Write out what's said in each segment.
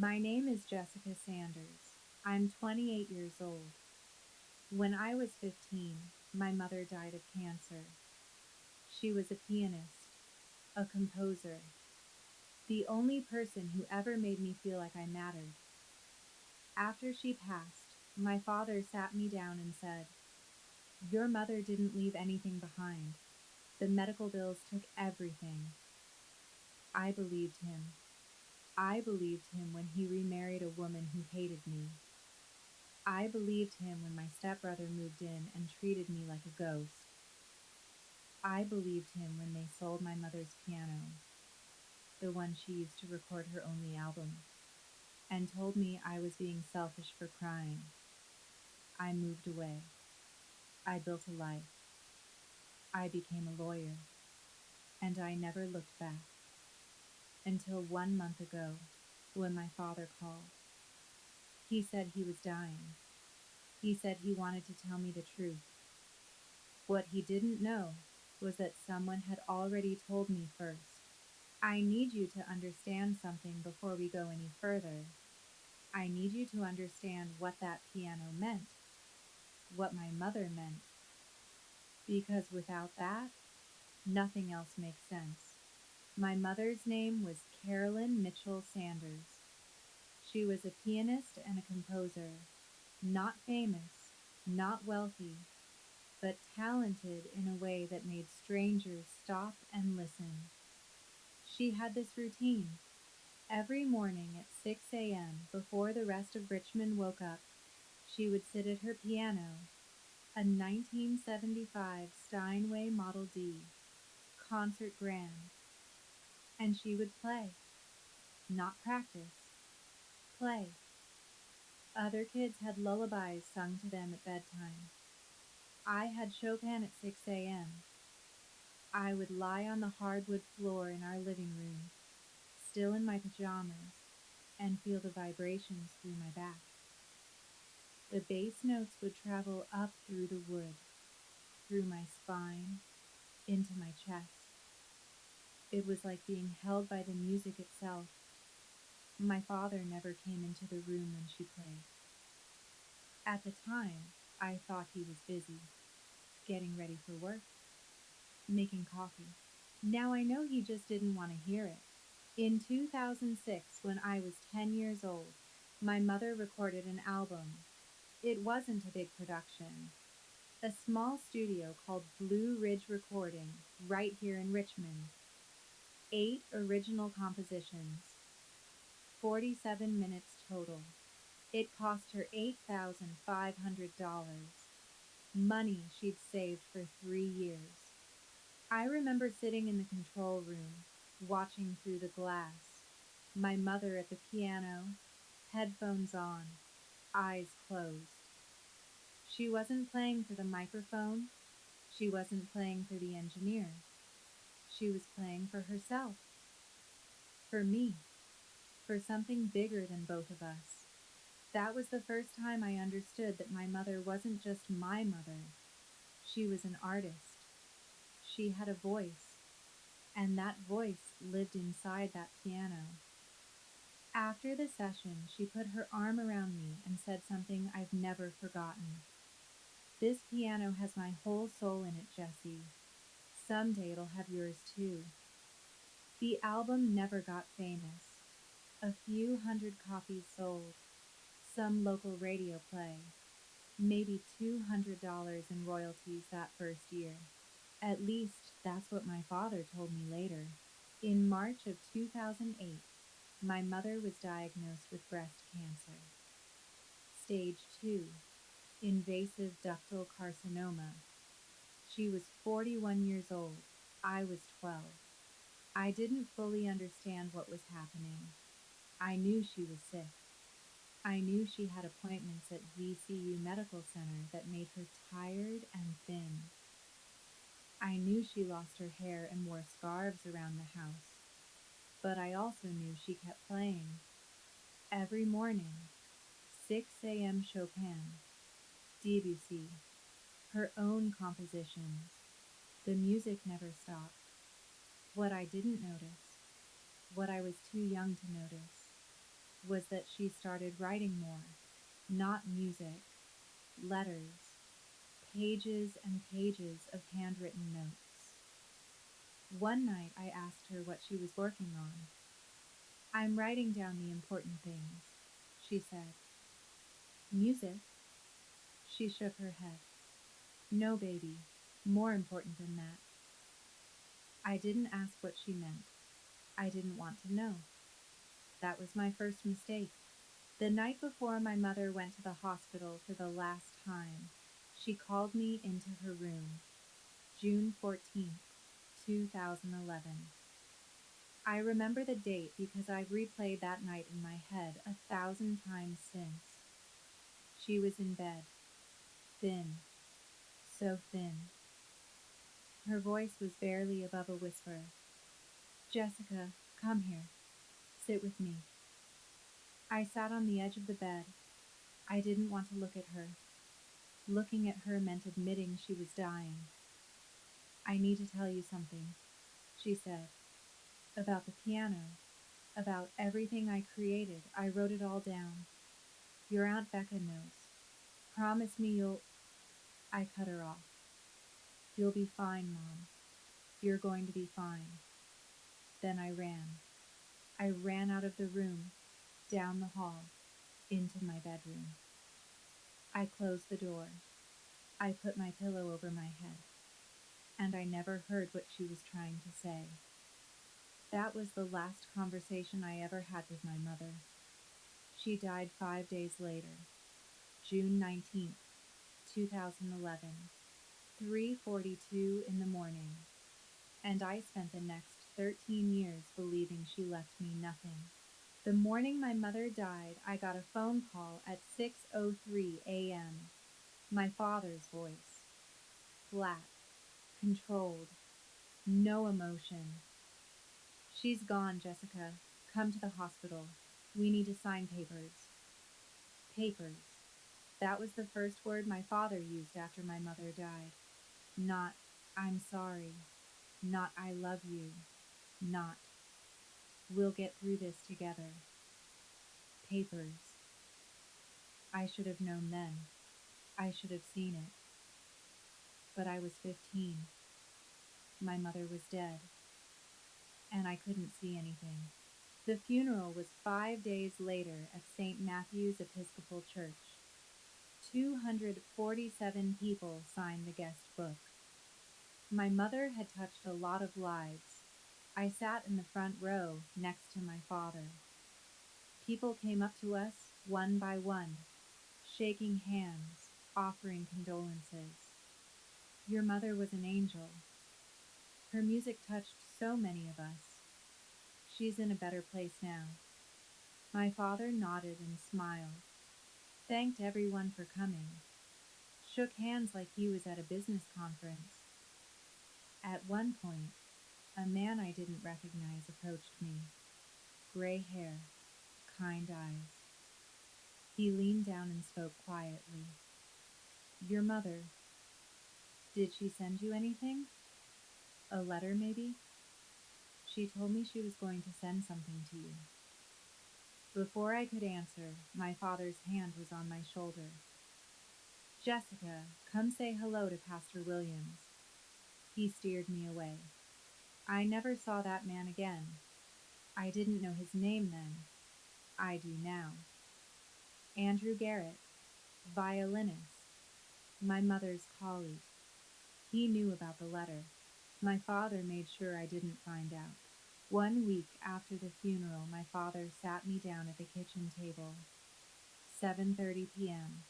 My name is Jessica Sanders. I'm 28 years old. When I was 15, my mother died of cancer. She was a pianist, a composer, the only person who ever made me feel like I mattered. After she passed, my father sat me down and said, "Your mother didn't leave anything behind. The medical bills took everything." I believed him. I believed him when he remarried a woman who hated me. I believed him when my stepbrother moved in and treated me like a ghost. I believed him when they sold my mother's piano, the one she used to record her only album, and told me I was being selfish for crying. I moved away. I built a life. I became a lawyer, and I never looked back until 1 month ago when my father called. He said he was dying. He said he wanted to tell me the truth. What he didn't know was that someone had already told me first. I need you to understand something before we go any further. I need you to understand what that piano meant, what my mother meant, because without that, nothing else makes sense. My mother's name was Carolyn Mitchell Sanders. She was a pianist and a composer, not famous, not wealthy, but talented in a way that made strangers stop and listen. She had this routine. Every morning at 6 a.m., before the rest of Richmond woke up, she would sit at her piano, a 1975 Steinway Model D, concert grand, and she would play, not practice, play. Other kids had lullabies sung to them at bedtime. I had Chopin at 6 a.m. I would lie on the hardwood floor in our living room, still in my pajamas, and feel the vibrations through my back. The bass notes would travel up through the wood, through my spine, into my chest. It was like being held by the music itself. My father never came into the room when she played. At the time, I thought he was busy, getting ready for work, making coffee. Now I know he just didn't want to hear it. In 2006, when I was 10 years old, my mother recorded an album. It wasn't a big production. A small studio called Blue Ridge Recording, right here in Richmond. 8 original compositions, 47 minutes total. It cost her $8,500, money she'd saved for 3 years. I remember sitting in the control room, watching through the glass, my mother at the piano, headphones on, eyes closed. She wasn't playing for the microphone, she wasn't playing for the engineers. She was playing for herself, for me, for something bigger than both of us. That was the first time I understood that my mother wasn't just my mother. She was an artist. She had a voice, and that voice lived inside that piano. After the session, she put her arm around me and said something I've never forgotten. "This piano has my whole soul in it, Jessie. Someday it'll have yours too." The album never got famous. A few hundred copies sold, some local radio play, maybe $200 in royalties that first year. At least that's what my father told me later. In March of 2008, my mother was diagnosed with breast cancer. Stage 2, invasive ductal carcinoma. She was 41 years old. I was 12. I didn't fully understand what was happening. I knew she was sick. I knew she had appointments at VCU Medical Center that made her tired and thin. I knew she lost her hair and wore scarves around the house. But I also knew she kept playing. Every morning, 6 a.m. Chopin, Debussy, her own compositions. The music never stopped. What I didn't notice, what I was too young to notice, was that she started writing more. Not music, letters, pages and pages of handwritten notes. One night I asked her what she was working on. I'm writing down the important things, she said. Music? She shook her head. No, baby, more important than that. I didn't ask what she meant. I didn't want to know. That was my first mistake. The night before my mother went to the hospital for the last time, she called me into her room, June 14th, 2011. I remember the date because I've replayed that night in my head 1,000 times since. She was in bed, thin, so thin. Her voice was barely above a whisper. Jessica, come here. Sit with me. I sat on the edge of the bed. I didn't want to look at her. Looking at her meant admitting she was dying. I need to tell you something, she said. About the piano. About everything I created. I wrote it all down. Your Aunt Becca knows. Promise me you'll. I cut her off. You'll be fine, Mom. You're going to be fine. Then I ran. I ran out of the room, down the hall, into my bedroom. I closed the door. I put my pillow over my head, and I never heard what she was trying to say. That was the last conversation I ever had with my mother. She died 5 days later, June 19th, 2011, 3:42 in the morning, and I spent the next 13 years believing she left me nothing. The morning my mother died, I got a phone call at 6:03 a.m. My father's voice. Flat, controlled, no emotion. She's gone, Jessica. Come to the hospital. We need to sign papers. Papers. That was the first word my father used after my mother died. Not, I'm sorry. Not, I love you. Not, we'll get through this together. Papers. I should have known then. I should have seen it. But I was 15. My mother was dead, and I couldn't see anything. The funeral was 5 days later at St. Matthew's Episcopal Church. 247 people signed the guest book. My mother had touched a lot of lives. I sat in the front row next to my father. People came up to us one by one, shaking hands, offering condolences. Your mother was an angel. Her music touched so many of us. She's in a better place now. My father nodded and smiled, thanked everyone for coming, shook hands like he was at a business conference. At one point, a man I didn't recognize approached me. Gray hair, kind eyes. He leaned down and spoke quietly. Your mother, did she send you anything? A letter, maybe? She told me she was going to send something to you. Before I could answer, my father's hand was on my shoulder. Jessica, come say hello to Pastor Williams. He steered me away. I never saw that man again. I didn't know his name then. I do now. Andrew Garrett, violinist, my mother's colleague. He knew about the letter. My father made sure I didn't find out. 1 week after the funeral, my father sat me down at the kitchen table. 7:30 p.m.,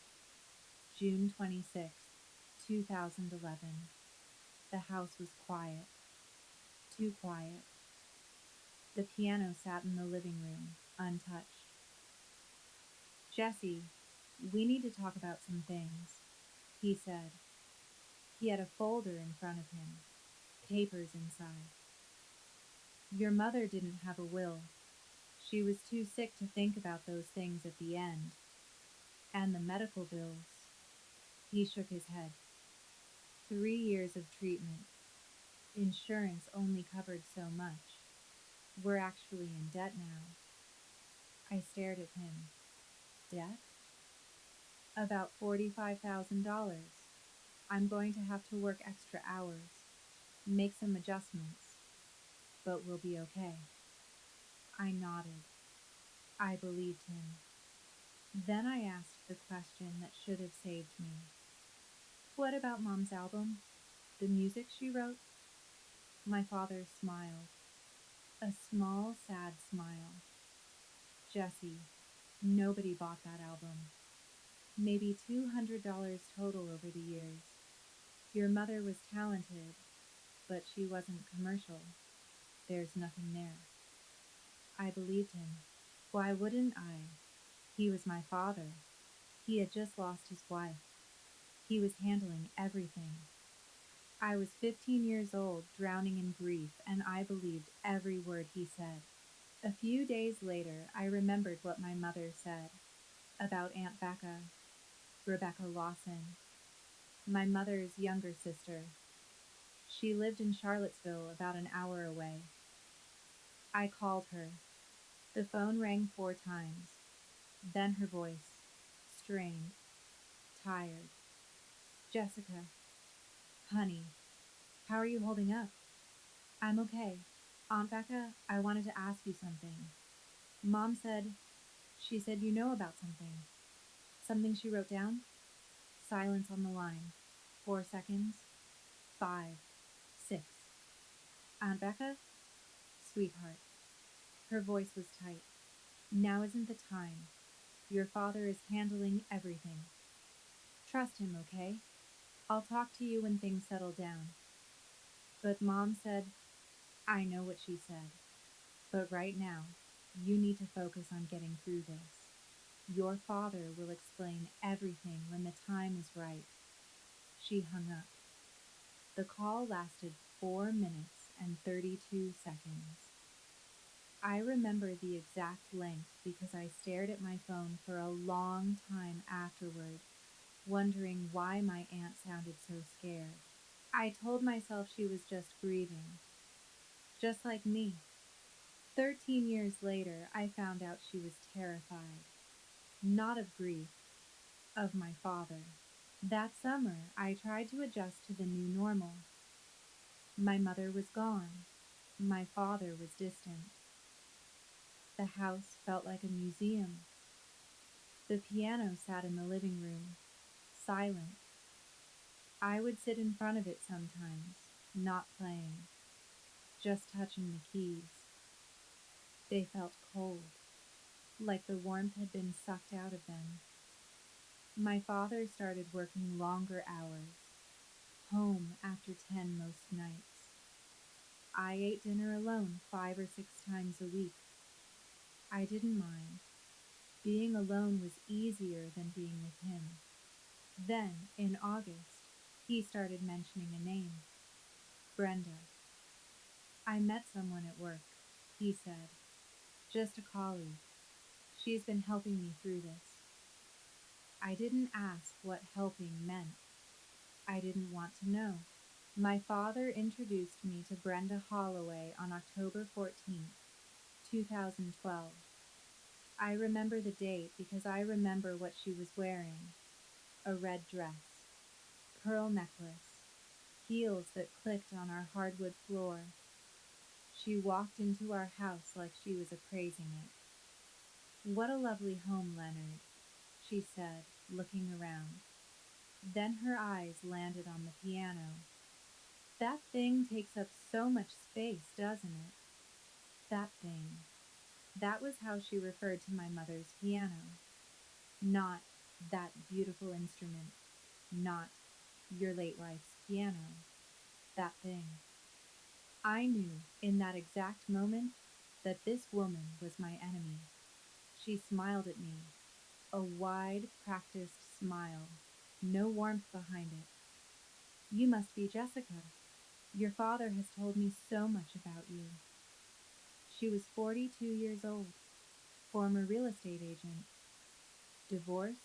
June 26th, 2011. The house was quiet. Too quiet. The piano sat in the living room, untouched. Jesse, we need to talk about some things, he said. He had a folder in front of him, papers inside. Your mother didn't have a will. She was too sick to think about those things at the end. And the medical bills. He shook his head. 3 years of treatment. Insurance only covered so much. We're actually in debt now. I stared at him. Debt? About $45,000. I'm going to have to work extra hours, make some adjustments, but we'll be okay. I nodded. I believed him. Then I asked the question that should have saved me. What about Mom's album? The music she wrote? My father smiled. A small, sad smile. Jesse, nobody bought that album. Maybe $200 total over the years. Your mother was talented, but she wasn't commercial. There's nothing there. I believed him. Why wouldn't I? He was my father. He had just lost his wife. He was handling everything. I was 15 years old, drowning in grief, and I believed every word he said. A few days later, I remembered what my mother said about Aunt Becca, Rebecca Lawson, my mother's younger sister. She lived in Charlottesville, about an hour away. I called her. The phone rang 4 times. Then her voice, strained, tired. Jessica, honey, how are you holding up? I'm okay. Aunt Becca, I wanted to ask you something. Mom said, she said you know about something. Something she wrote down? Silence on the line. 4 seconds. 5. 6. Aunt Becca? Sweetheart. Her voice was tight. Now isn't the time. Your father is handling everything. Trust him, okay? I'll talk to you when things settle down. But Mom said, I know what she said. But right now, you need to focus on getting through this. Your father will explain everything when the time is right. She hung up. The call lasted 4 minutes and 32 seconds. I remember the exact length because I stared at my phone for a long time afterward, wondering why my aunt sounded so scared. I told myself she was just grieving, just like me. 13 years later, I found out she was terrified, not of grief, of my father. That summer, I tried to adjust to the new normal. My mother was gone. My father was distant. The house felt like a museum. The piano sat in the living room, silent. I would sit in front of it sometimes, not playing, just touching the keys. They felt cold, like the warmth had been sucked out of them. My father started working longer hours, home after 10 most nights. I ate dinner alone 5 or 6 times a week. I didn't mind. Being alone was easier than being with him. Then, in August, he started mentioning a name. Brenda. I met someone at work, he said. Just a colleague. She's been helping me through this. I didn't ask what helping meant. I didn't want to know. My father introduced me to Brenda Holloway on October 14th, 2012. I remember the date because I remember what she was wearing. A red dress, pearl necklace, heels that clicked on our hardwood floor. She walked into our house like she was appraising it. What a lovely home, Leonard, she said, looking around. Then her eyes landed on the piano. That thing takes up so much space, doesn't it? That thing. That was how she referred to my mother's piano. Not that beautiful instrument. Not your late wife's piano. That thing. I knew in that exact moment that this woman was my enemy. She smiled at me, a wide, practiced smile, no warmth behind it. You must be Jessica. Your father has told me so much about you. She was 42 years old, former real estate agent, divorced,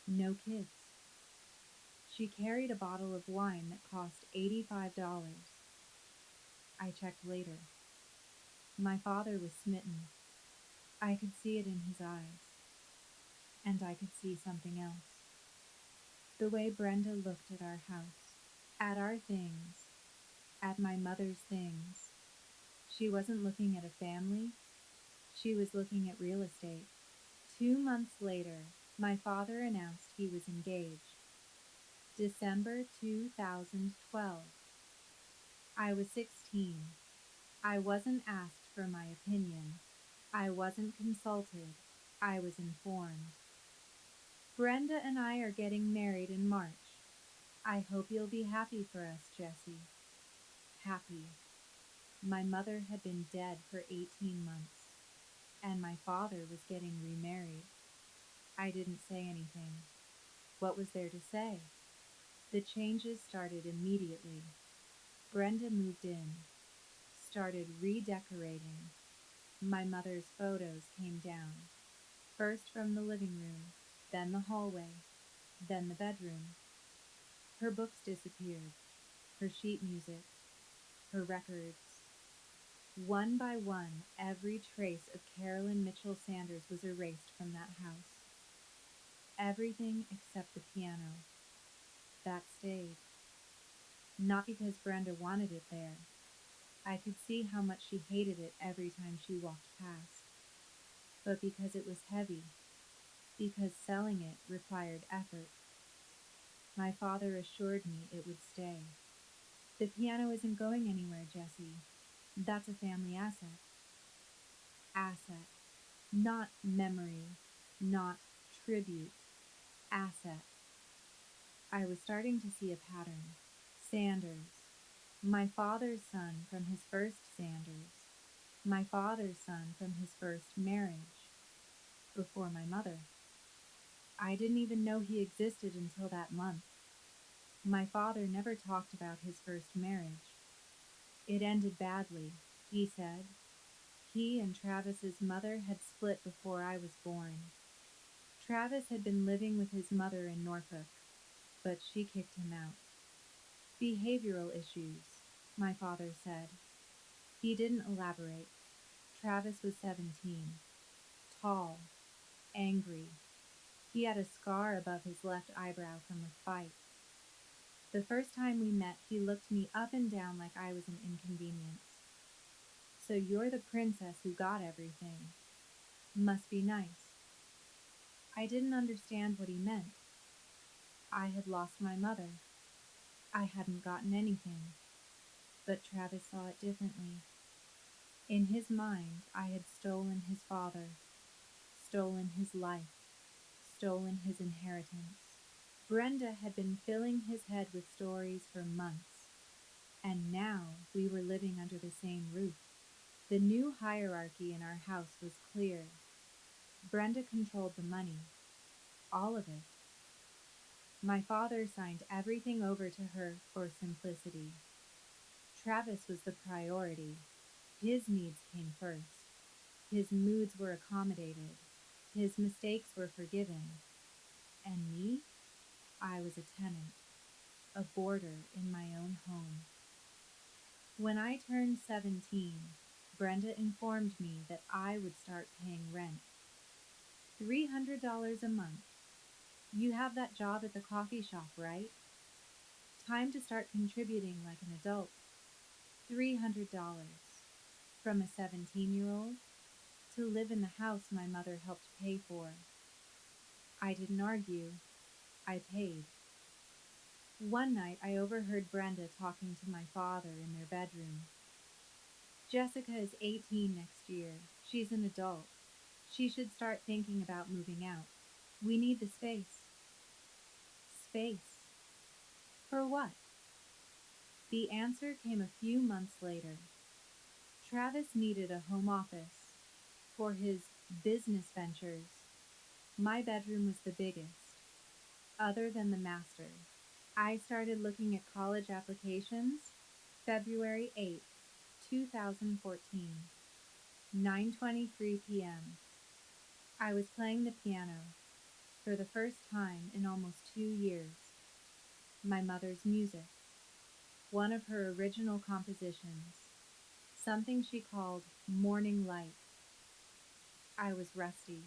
no kids. She carried a bottle of wine that cost $85. I checked later. My father was smitten. I could see it in his eyes, and I could see something else. The way Brenda looked at our house, at our things, at my mother's things. She wasn't looking at a family, she was looking at real estate. 2 months later, my father announced he was engaged. December 2012. I was 16. I wasn't asked for my opinion. I wasn't consulted. I was informed. Brenda and I are getting married in March. I hope you'll be happy for us, Jessie. Happy. My mother had been dead for 18 months, and my father was getting remarried. I didn't say anything. What was there to say? The changes started immediately. Brenda moved in, started redecorating. My mother's photos came down, first from the living room, then the hallway, then the bedroom. Her books disappeared, her sheet music, her records. One by one, every trace of Carolyn Mitchell Sanders was erased from that house. Everything except the piano. That stayed. Not because Brenda wanted it there. I could see how much she hated it every time she walked past. But because it was heavy, because selling it required effort. My father assured me it would stay. The piano isn't going anywhere, Jessie. That's a family asset. Asset. Not memory, not tribute. Asset. I was starting to see a pattern. Sanders. My father's son from his first Sanders. My father's son from his first marriage. Before my mother. I didn't even know he existed until that month. My father never talked about his first marriage. It ended badly, he said. He and Travis's mother had split before I was born. Travis had been living with his mother in Norfolk, but she kicked him out. Behavioral issues, my father said. He didn't elaborate. Travis was 17, tall, angry. He had a scar above his left eyebrow from a fight. The first time we met, he looked me up and down like I was an inconvenience. So you're the princess who got everything. Must be nice. I didn't understand what he meant. I had lost my mother. I hadn't gotten anything. But Travis saw it differently. In his mind, I had stolen his father, stolen his life, stolen his inheritance. Brenda had been filling his head with stories for months, and now we were living under the same roof. The new hierarchy in our house was clear. Brenda controlled the money, all of it. My father signed everything over to her for simplicity. Travis was the priority. His needs came first. His moods were accommodated. His mistakes were forgiven. And me? I was a tenant, a boarder in my own home. When I turned 17, Brenda informed me that I would start paying rent. $300 a month. You have that job at the coffee shop, right? Time to start contributing like an adult. $300. From a 17-year-old to live in the house my mother helped pay for. I didn't argue. I paid. One night I overheard Brenda talking to my father in their bedroom. Jessica is 18 next year. She's an adult. She should start thinking about moving out. We need the space. Space. For what? The answer came a few months later. Travis needed a home office for his business ventures. My bedroom was the biggest, other than the master. I started looking at college applications February 8th, 2014, 9:23 p.m. I was playing the piano for the first time in almost 2 years. My mother's music, one of her original compositions, something she called Morning Light. I was rusty.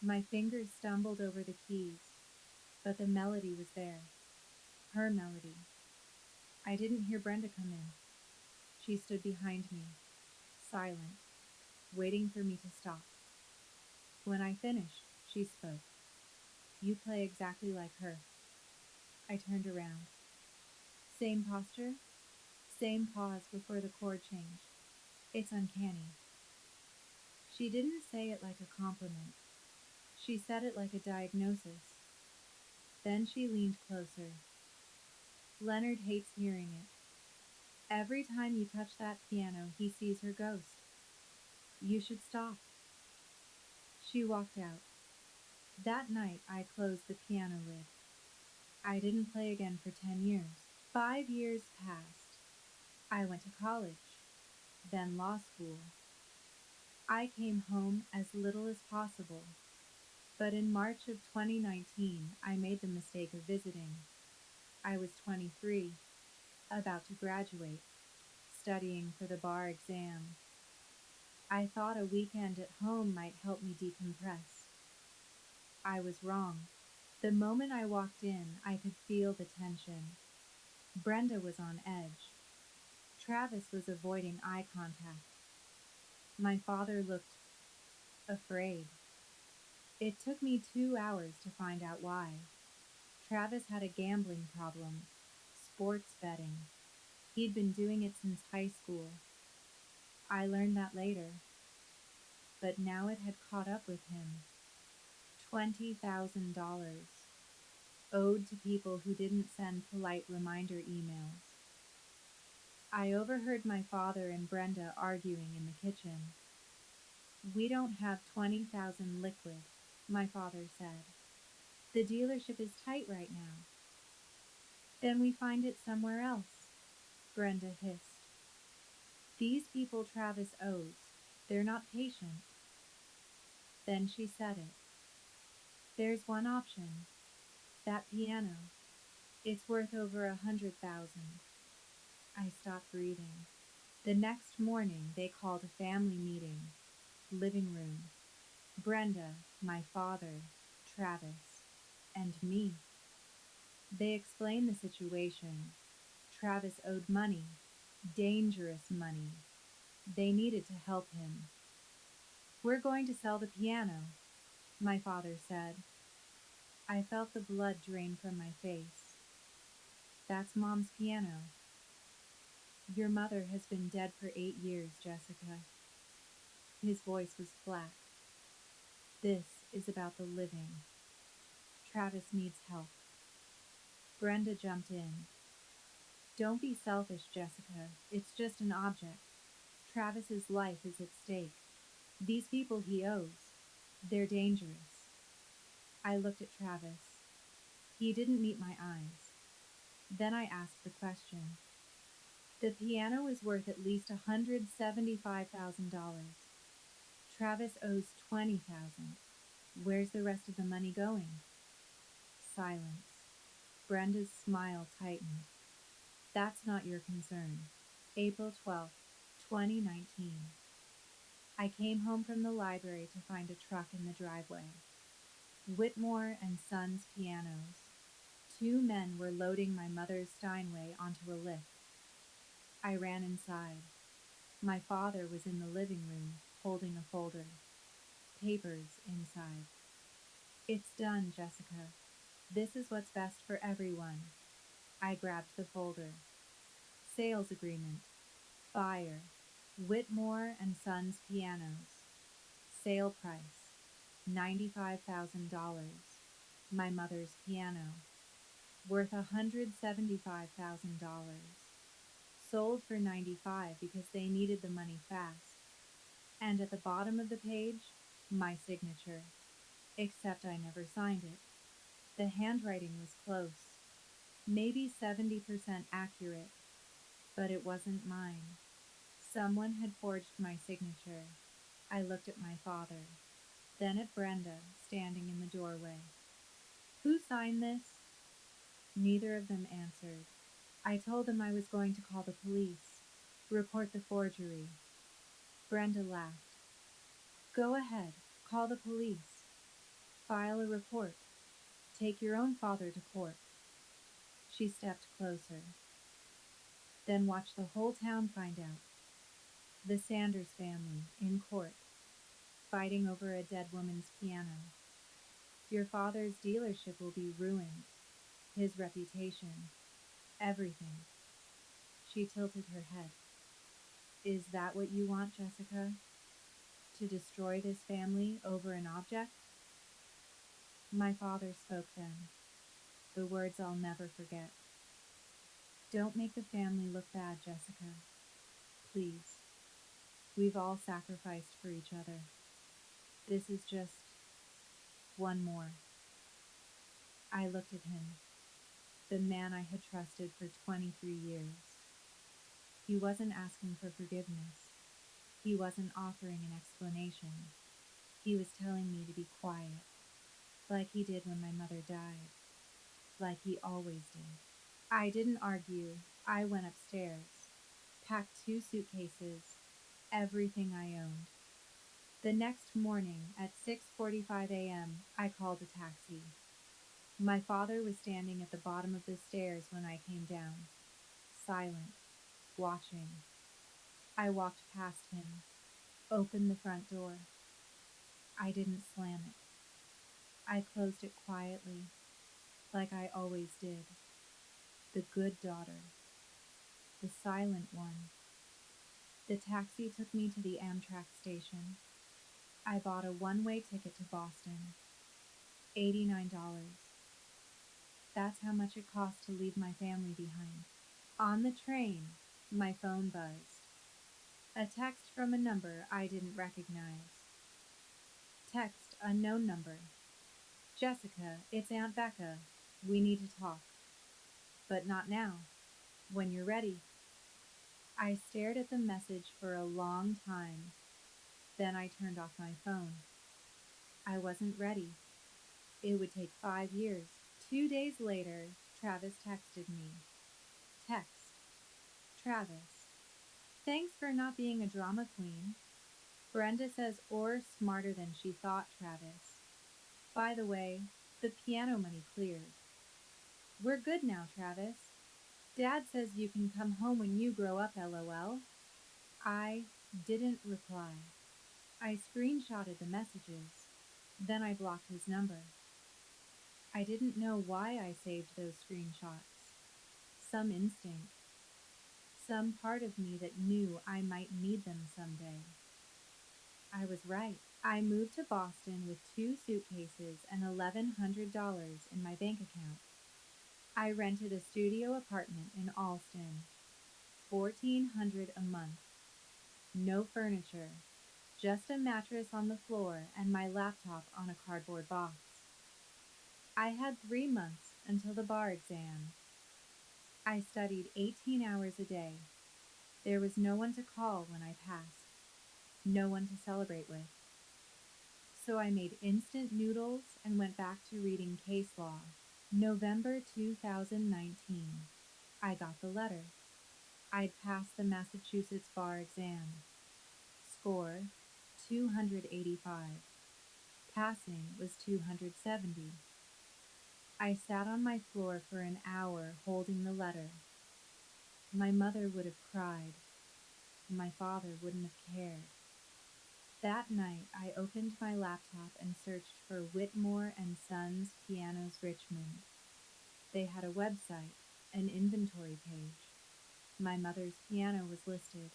My fingers stumbled over the keys, but the melody was there. Her melody. I didn't hear Brenda come in. She stood behind me, silent, waiting for me to stop. When I finished, she spoke. You play exactly like her. I turned around. Same posture, same pause before the chord change. It's uncanny. She didn't say it like a compliment. She said it like a diagnosis. Then she leaned closer. Leonard hates hearing it. Every time you touch that piano, he sees her ghost. You should stop. She walked out. That night, I closed the piano lid. I didn't play again for 10 years. 5 years passed. I went to college, then law school. I came home as little as possible. But in March of 2019, I made the mistake of visiting. I was 23, about to graduate, studying for the bar exam. I thought a weekend at home might help me decompress. I was wrong. The moment I walked in, I could feel the tension. Brenda was on edge. Travis was avoiding eye contact. My father looked afraid. It took me 2 hours to find out why. Travis had a gambling problem, sports betting. He'd been doing it since high school. I learned that later, but now it had caught up with him. $20,000 owed to people who didn't send polite reminder emails. I overheard my father and Brenda arguing in the kitchen. We don't have 20,000 liquid, my father said. The dealership is tight right now. Then we find it somewhere else, Brenda hissed. These people Travis owes. They're not patient. Then she said it. There's one option. That piano. It's worth over 100,000. I stopped breathing. The next morning they called a family meeting. Living room. Brenda, my father, Travis, and me. They explained the situation. Travis owed money. Dangerous money. They needed to help him. We're going to sell the piano, my father said. I felt the blood drain from my face. That's Mom's piano. Your mother has been dead for 8 years, Jessica. His voice was flat. This is about the living. Travis needs help. Brenda jumped in. Don't be selfish, Jessica. It's just an object. Travis's life is at stake. These people he owes, they're dangerous. I looked at Travis. He didn't meet my eyes. Then I asked the question. The piano is worth at least $175,000. Travis owes $20,000. Where's the rest of the money going? Silence. Brenda's smile tightened. That's not your concern. April 12th, 2019. I came home from the library to find a truck in the driveway. Whitmore and Sons pianos. Two men were loading my mother's Steinway onto a lift. I ran inside. My father was in the living room, holding a folder. Papers inside. It's done, Jessica. This is what's best for everyone. I grabbed the folder. Sales agreement. Buyer. Whitmore and Sons pianos. Sale price. $95,000. My mother's piano. Worth $175,000. Sold for $95,000 because they needed the money fast. And at the bottom of the page, my signature. Except I never signed it. The handwriting was close. Maybe 70% accurate. But it wasn't mine. Someone had forged my signature. I looked at my father, then at Brenda, standing in the doorway. Who signed this? Neither of them answered. I told them I was going to call the police, report the forgery. Brenda laughed. Go ahead, call the police, file a report, take your own father to court. She stepped closer. Then watch the whole town find out. The Sanders family in court, fighting over a dead woman's piano. Your father's dealership will be ruined, his reputation, everything. She tilted her head. Is that what you want, Jessica? To destroy this family over an object? My father spoke then, the words I'll never forget. Don't make the family look bad, Jessica. Please. We've all sacrificed for each other. This is just one more. I looked at him, the man I had trusted for 23 years. He wasn't asking for forgiveness. He wasn't offering an explanation. He was telling me to be quiet, like he did when my mother died, like he always did. I didn't argue. I went upstairs, packed 2 suitcases, everything I owned. The next morning at 6:45 a.m., I called a taxi. My father was standing at the bottom of the stairs when I came down, silent, watching. I walked past him, opened the front door. I didn't slam it. I closed it quietly, like I always did. The good daughter, the silent one. The taxi took me to the Amtrak station. I bought a one-way ticket to Boston. $89. That's how much it cost to leave my family behind. On the train, my phone buzzed. A text from a number I didn't recognize. Text unknown number. Jessica, it's Aunt Becca. We need to talk. But not now. When you're ready. I stared at the message for a long time. Then I turned off my phone. I wasn't ready. It would take 5 years. 2 days later, Travis texted me. Text. Travis. Thanks for not being a drama queen. Brenda says or smarter than she thought, Travis. By the way, the piano money cleared. We're good now, Travis. Dad says you can come home when you grow up, lol. I didn't reply. I screenshotted the messages. Then I blocked his number. I didn't know why I saved those screenshots. Some instinct. Some part of me that knew I might need them someday. I was right. I moved to Boston with 2 suitcases and $1,100 in my bank account. I rented a studio apartment in Allston, $1,400 a month. No furniture, just a mattress on the floor and my laptop on a cardboard box. I had 3 months until the bar exam. I studied 18 hours a day. There was no one to call when I passed, no one to celebrate with. So I made instant noodles and went back to reading case law. November 2019. I got the letter. I'd passed the Massachusetts bar exam. Score 285. Passing was 270. I sat on my floor for an hour holding the letter. My mother would have cried. My father wouldn't have cared. That night, I opened my laptop and searched for Whitmore and Sons Pianos Richmond. They had a website, an inventory page. My mother's piano was listed.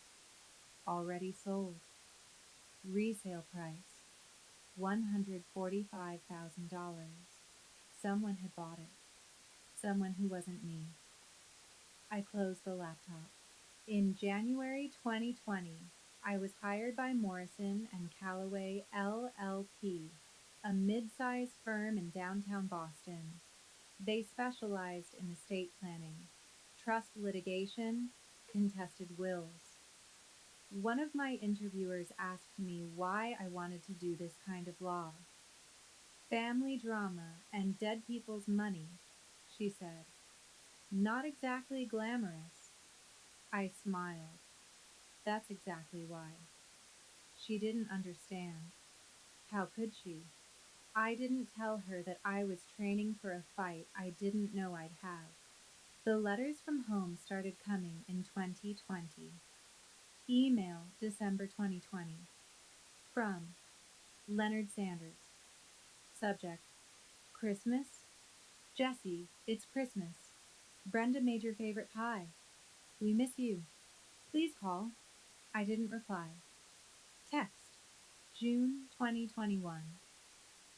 Already sold. Resale price, $145,000. Someone had bought it. Someone who wasn't me. I closed the laptop. In January 2020, I was hired by Morrison and Calloway LLP, a mid-sized firm in downtown Boston. They specialized in estate planning, trust litigation, contested wills. One of my interviewers asked me why I wanted to do this kind of law. Family drama and dead people's money, she said. Not exactly glamorous. I smiled. That's exactly why. She didn't understand. How could she? I didn't tell her that I was training for a fight I didn't know I'd have. The letters from home started coming in 2020. Email December 2020. From Leonard Sanders. Subject: Christmas? Jesse, it's Christmas. Brenda made your favorite pie. We miss you. Please call. I didn't reply. Text: June 2021.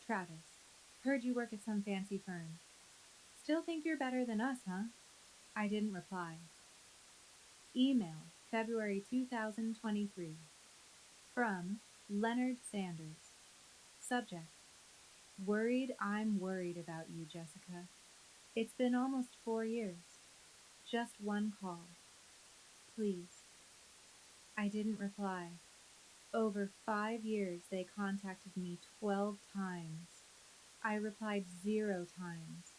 Travis. Heard you work at some fancy firm. Still think you're better than us, huh? I didn't reply. Email February 2023. From Leonard Sanders. Subject: Worried I'm worried about you, Jessica. It's been almost 4 years. Just one call. Please. I didn't reply. Over 5 years, they contacted me 12 times. I replied 0 times.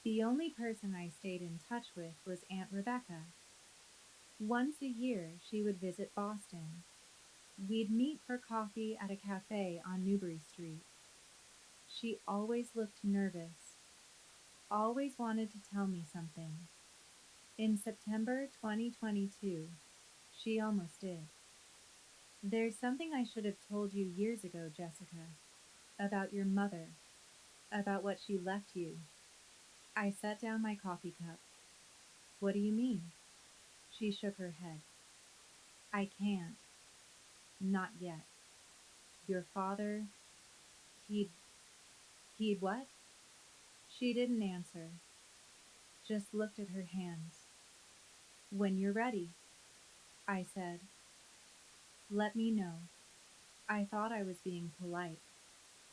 The only person I stayed in touch with was Aunt Rebecca. Once a year, she would visit Boston. We'd meet for coffee at a cafe on Newbury Street. She always looked nervous, always wanted to tell me something. In September 2022, she almost did. There's something I should have told you years ago, Jessica, about your mother, about what she left you. I set down my coffee cup. What do you mean? She shook her head. I can't. Not yet. Your father, he'd, he'd what? She didn't answer, just looked at her hands. When you're ready, I said. Let me know. I thought I was being polite.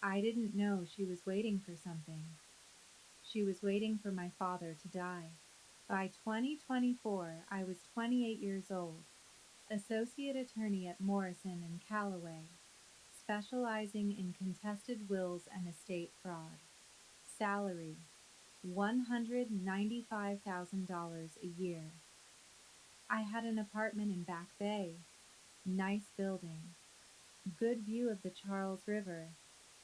I didn't know she was waiting for something. She was waiting for my father to die. By 2024, I was 28 years old, associate attorney at Morrison and Callaway, specializing in contested wills and estate fraud. Salary: $195,000 a year. I had an apartment in Back Bay, nice building, good view of the Charles River,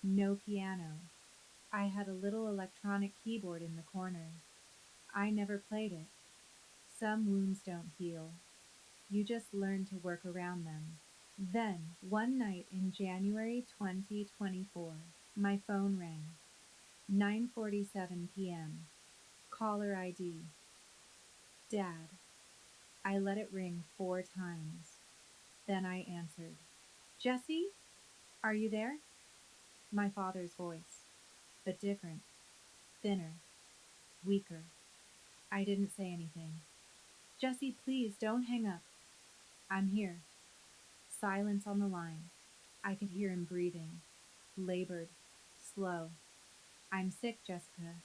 no piano. I had a little electronic keyboard in the corner. I never played it. Some wounds don't heal. You just learn to work around them. Then, one night in January 2024, my phone rang. 9:47 p.m. Caller ID. Dad. I let it ring 4 times. Then I answered. Jesse? Are you there? My father's voice, but different, thinner, weaker. I didn't say anything. Jesse, please don't hang up. I'm here. Silence on the line. I could hear him breathing, labored, slow. I'm sick, Jessica.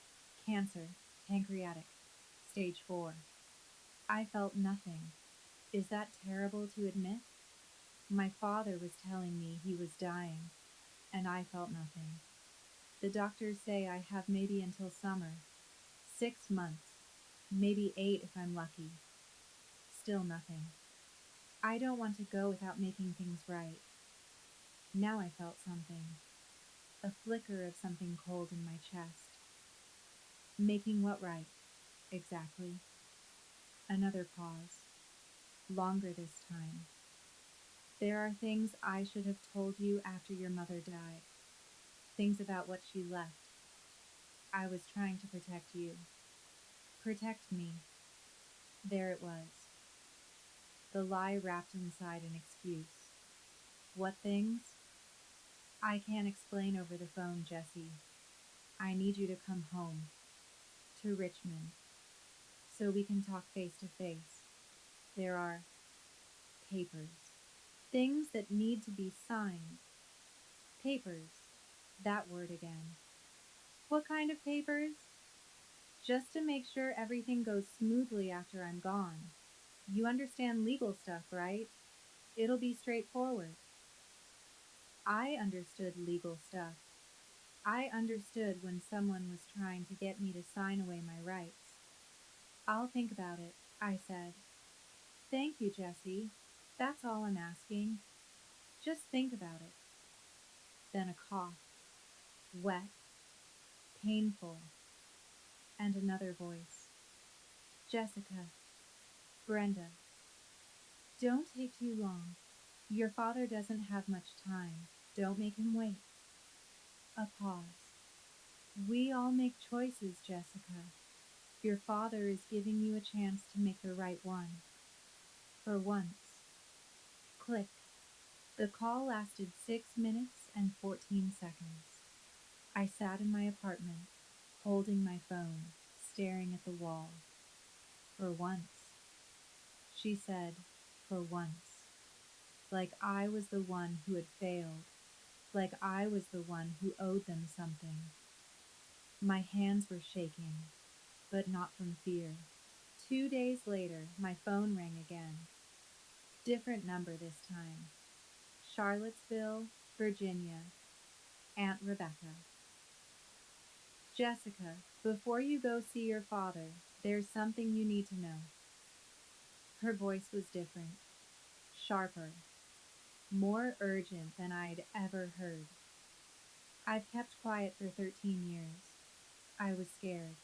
Cancer, pancreatic, stage 4. I felt nothing. Is that terrible to admit? My father was telling me he was dying, and I felt nothing. The doctors say I have maybe until summer. 6 months, maybe 8 if I'm lucky. Still nothing. I don't want to go without making things right. Now I felt something, a flicker of something cold in my chest. Making what right, exactly? Another pause, longer this time. There are things I should have told you after your mother died, things about what she left. I was trying to protect you. Protect me. There it was. The lie wrapped inside an excuse. What things? I can't explain over the phone, Jesse. I need you to come home, to Richmond, so we can talk face to face. There are papers, things that need to be signed. Papers, that word again. What kind of papers? Just to make sure everything goes smoothly after I'm gone. You understand legal stuff, right? It'll be straightforward. I understood legal stuff. I understood when someone was trying to get me to sign away my rights. I'll think about it, I said. Thank you, Jesse. That's all I'm asking. Just think about it. Then a cough, wet, painful, and another voice. Jessica, Brenda, don't take too long. Your father doesn't have much time. Don't make him wait. A pause. We all make choices, Jessica. Your father is giving you a chance to make the right one. For once. Click. The call lasted 6 minutes and 14 seconds. I sat in my apartment, holding my phone, staring at the wall. For once. She said, for once. Like I was the one who had failed. Like I was the one who owed them something. My hands were shaking, but not from fear. 2 days later, my phone rang again. Different number this time. Charlottesville, Virginia. Aunt Rebecca. Jessica, before you go see your father, there's something you need to know. Her voice was different, sharper, more urgent than I'd ever heard. I've kept quiet for 13 years. I was scared.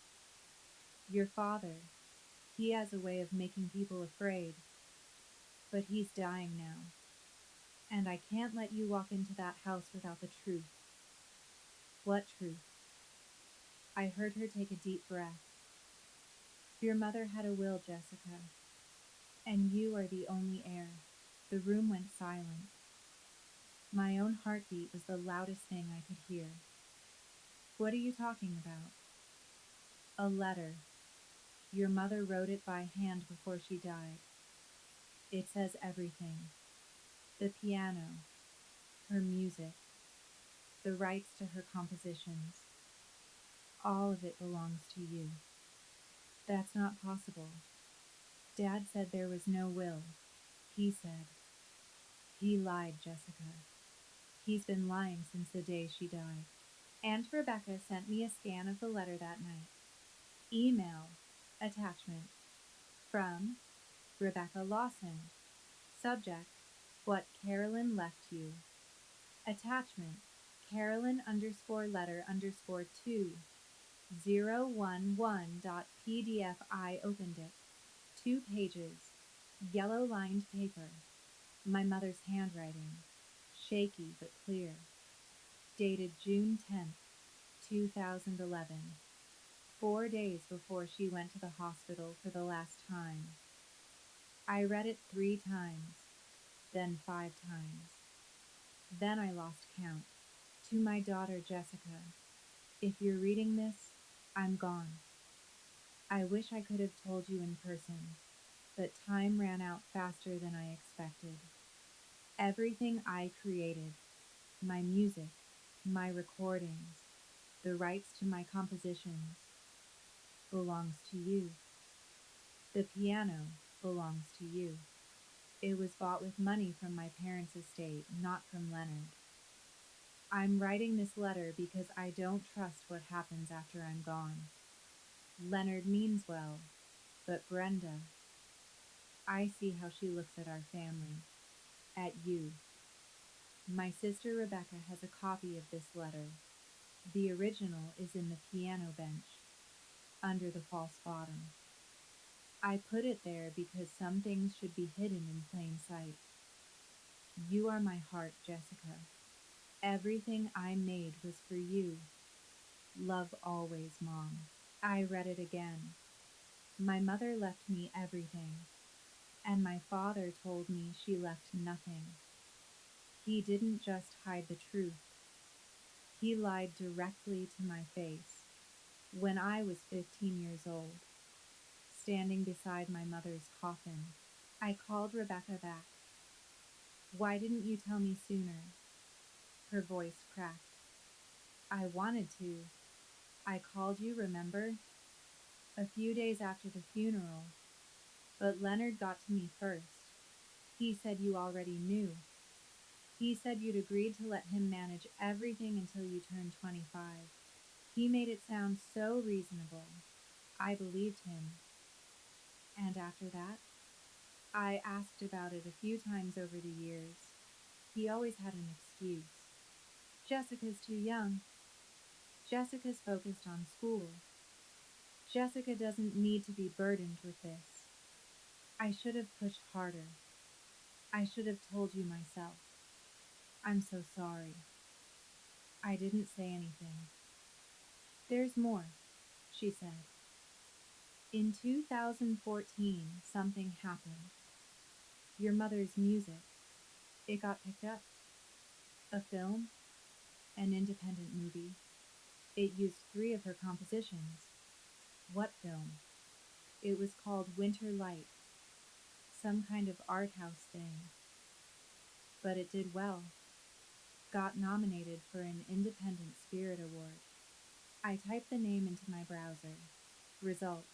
Your father, he has a way of making people afraid, but he's dying now. And I can't let you walk into that house without the truth. What truth? I heard her take a deep breath. Your mother had a will, Jessica, and you are the only heir. The room went silent. My own heartbeat was the loudest thing I could hear. What are you talking about? A letter. Your mother wrote it by hand before she died. It says everything. The piano, her music, the rights to her compositions. All of it belongs to you. That's not possible. Dad said there was no will. He said. He lied, Jessica. He's been lying since the day she died. Aunt Rebecca sent me a scan of the letter that night. Email. Attachment. From Rebecca Lawson. Subject. What Carolyn left you. Attachment. Carolyn underscore letter underscore 2011.pdf. I opened it. 2 pages. Yellow lined paper. My mother's handwriting. Shaky but clear. Dated June 10th, 2011. 4 days before she went to the hospital for the last time. I read it 3 times, then 5 times. Then I lost count. To my daughter Jessica, if you're reading this, I'm gone. I wish I could have told you in person, but time ran out faster than I expected. Everything I created, my music, my recordings, the rights to my compositions, belongs to you. The piano belongs to you. It was bought with money from my parents' estate, not from Leonard. I'm writing this letter because I don't trust what happens after I'm gone. Leonard means well, but Brenda, I see how she looks at our family, at you. My sister Rebecca has a copy of this letter. The original is in the piano bench, under the false bottom. I put it there because some things should be hidden in plain sight. You are my heart, Jessica. Everything I made was for you. Love always, Mom. I read it again. My mother left me everything, and my father told me she left nothing. He didn't just hide the truth. He lied directly to my face. When I was 15 years old, standing beside my mother's coffin, I called Rebecca back. Why didn't you tell me sooner? Her voice cracked. I wanted to. I called you, remember? A few days after the funeral, but Leonard got to me first. He said you already knew. He said you'd agreed to let him manage everything until you turned 25. He made it sound so reasonable. I believed him. And after that, I asked about it a few times over the years. He always had an excuse. Jessica's too young. Jessica's focused on school. Jessica doesn't need to be burdened with this. I should have pushed harder. I should have told you myself. I'm so sorry. I didn't say anything. There's more, she said. In 2014, something happened. Your mother's music. It got picked up. A film, an independent movie. It used three of her compositions. What film? It was called Winter Light, some kind of art house thing. But it did well. Got nominated for an Independent Spirit Award. I typed the name into my browser. Results.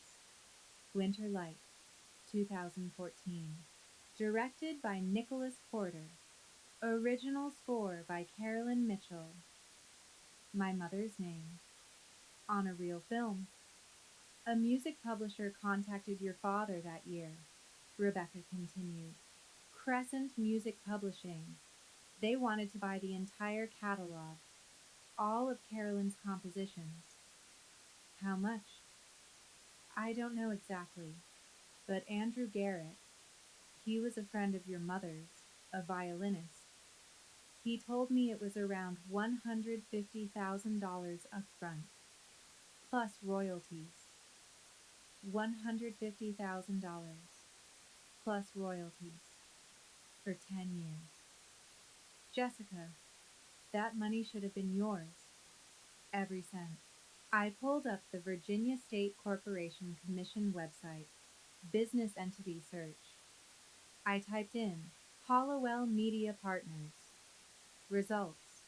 Winter Light, 2014. Directed by Nicholas Porter. Original score by Carolyn Mitchell. My mother's name. On a real film. A music publisher contacted your father that year, Rebecca continued. Crescent Music Publishing. They wanted to buy the entire catalog, all of Carolyn's compositions. How much? I don't know exactly, but Andrew Garrett, he was a friend of your mother's, a violinist. He told me it was around $150,000 up front, plus royalties. $150,000 plus royalties for 10 years. Jessica, that money should have been yours. Every cent. I pulled up the Virginia State Corporation Commission website, business entity search. I typed in Hollowell Media Partners. Results.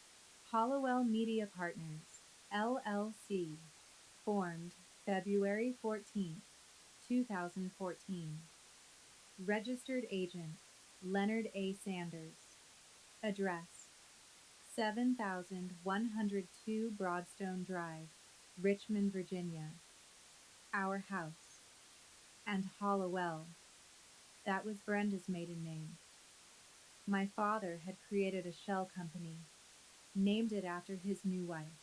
Hollowell Media Partners, LLC, formed February 14th, 2014. Registered agent, Leonard A. Sanders. Address, 7102 Broadstone Drive, Richmond, Virginia. Our house. And Hollowell. That was Brenda's maiden name. My father had created a shell company, named it after his new wife,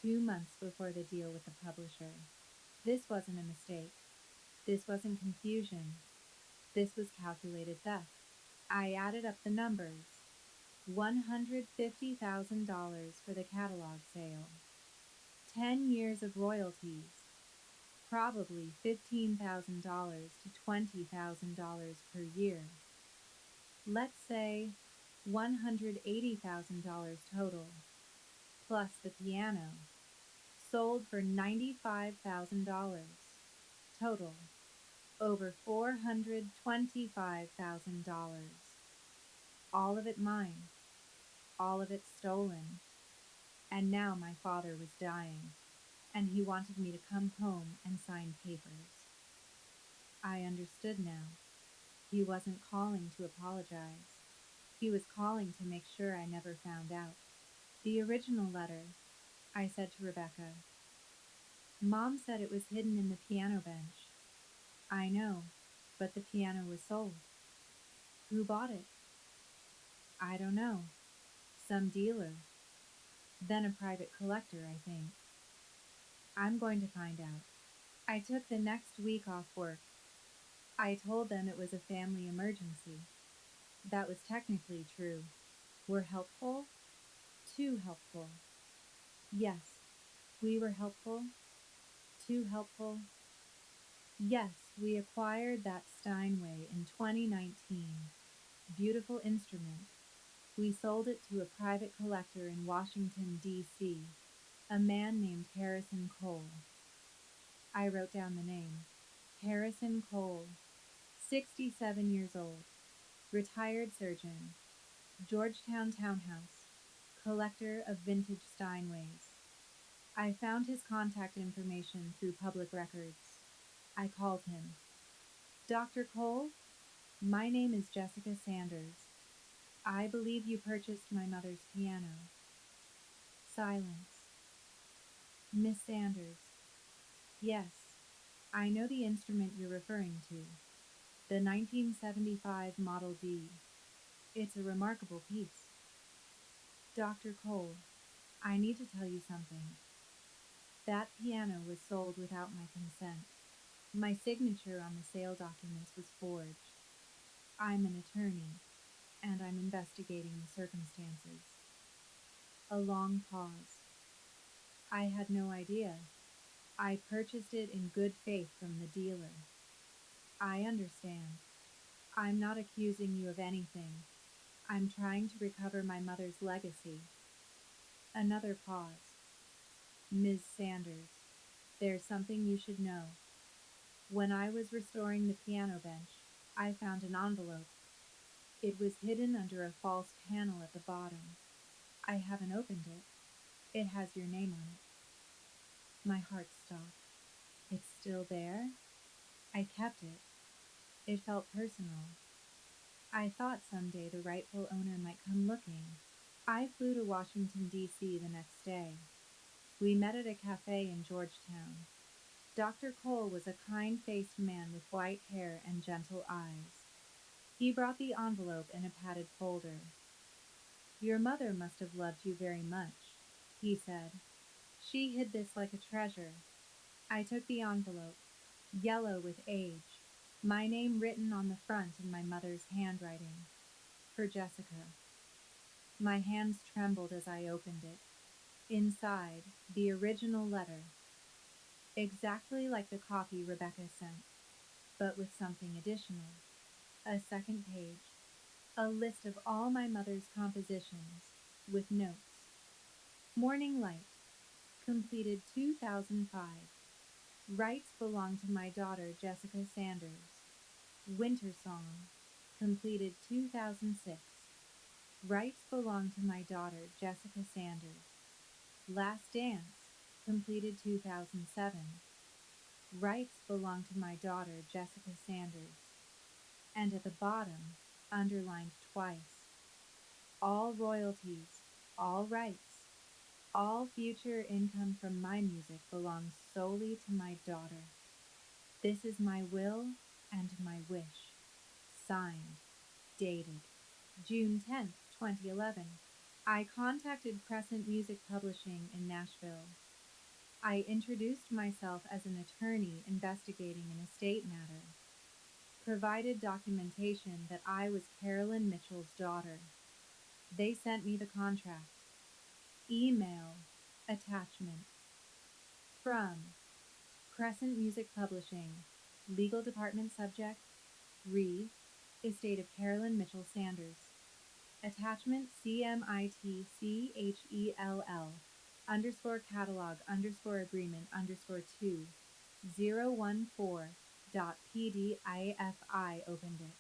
2 months before the deal with the publisher. This wasn't a mistake. This wasn't confusion. This was calculated theft. I added up the numbers. $150,000 for the catalog sale. 10 years of royalties. Probably $15,000 to $20,000 per year. Let's say $180,000 total, plus the piano, sold for $95,000. Total, over $425,000. All of it mine, all of it stolen. And now my father was dying, and he wanted me to come home and sign papers. I understood now. He wasn't calling to apologize. He was calling to make sure I never found out. The original letter, I said to Rebecca. Mom said it was hidden in the piano bench. I know, but the piano was sold. Who bought it? I don't know. Some dealer. Then a private collector, I think. I'm going to find out. I took the next week off work. I told them it was a family emergency. That was technically true. We're helpful? Too helpful. Yes, we were helpful. Too helpful. Yes, we acquired that Steinway in 2019. Beautiful instrument. We sold it to a private collector in Washington, D.C., a man named Harrison Cole. I wrote down the name. Harrison Cole, 67 years old, retired surgeon, Georgetown Townhouse, collector of vintage Steinways. I found his contact information through public records. I called him. Dr. Cole, my name is Jessica Sanders. I believe you purchased my mother's piano. Silence. Miss Sanders. Yes, I know the instrument you're referring to. The 1975 Model D. It's a remarkable piece. Dr. Cole, I need to tell you something. That piano was sold without my consent. My signature on the sale documents was forged. I'm an attorney, and I'm investigating the circumstances. A long pause. I had no idea. I purchased it in good faith from the dealer. I understand. I'm not accusing you of anything. I'm trying to recover my mother's legacy. Another pause. Ms. Sanders, there's something you should know. When I was restoring the piano bench, I found an envelope. It was hidden under a false panel at the bottom. I haven't opened it. It has your name on it. My heart stopped. It's still there? I kept it. It felt personal. I thought someday the rightful owner might come looking. I flew to Washington, D.C. the next day. We met at a cafe in Georgetown. Dr. Cole was a kind-faced man with white hair and gentle eyes. He brought the envelope in a padded folder. Your mother must have loved you very much, he said. She hid this like a treasure. I took the envelope, yellow with age, my name written on the front in my mother's handwriting. For Jessica. My hands trembled as I opened it. Inside, the original letter. Exactly like the copy Rebecca sent, but with something additional. A second page. A list of all my mother's compositions, with notes. Morning Light, completed 2005. Rights belong to my daughter Jessica Sanders. Winter Song, completed 2006. Rights belong to my daughter Jessica Sanders. Last Dance, completed 2007. Rights belong to my daughter Jessica Sanders. And at the bottom, underlined twice, all royalties, all rights, all future income from my music belongs solely to my daughter. This is my will and my wish. Signed, dated June 10th, 2011. I contacted Crescent Music Publishing in Nashville. I introduced myself as an attorney investigating an estate matter, provided documentation that I was Carolyn Mitchell's daughter. They sent me the contract. Email attachment from Crescent Music Publishing, Legal Department subject, re, estate of Carolyn Mitchell Sanders. Attachment CMITCHELL underscore catalog underscore agreement underscore 2014.PDIFI opened it.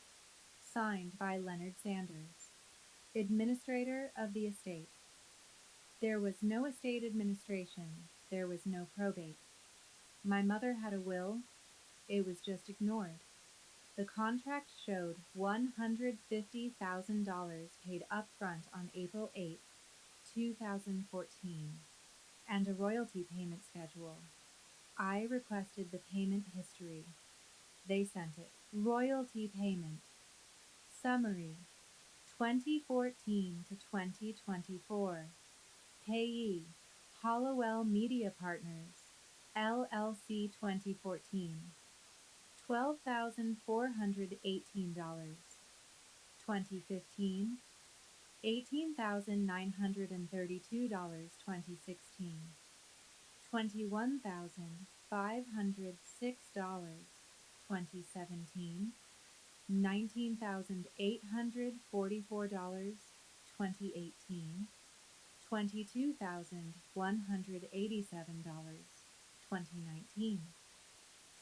Signed by Leonard Sanders, Administrator of the Estate. There was no estate administration. There was no probate. My mother had a will. It was just ignored. The contract showed $150,000 paid upfront on April 8, 2014, and a royalty payment schedule. I requested the payment history. They sent it. Royalty payment. Summary 2014 to 2024. Payee Hollowell Media Partners, LLC 2014. $12,418. 2015. $18,932. 2016. $21,506. 2017. $19,844. 2018. $22,187. 2019.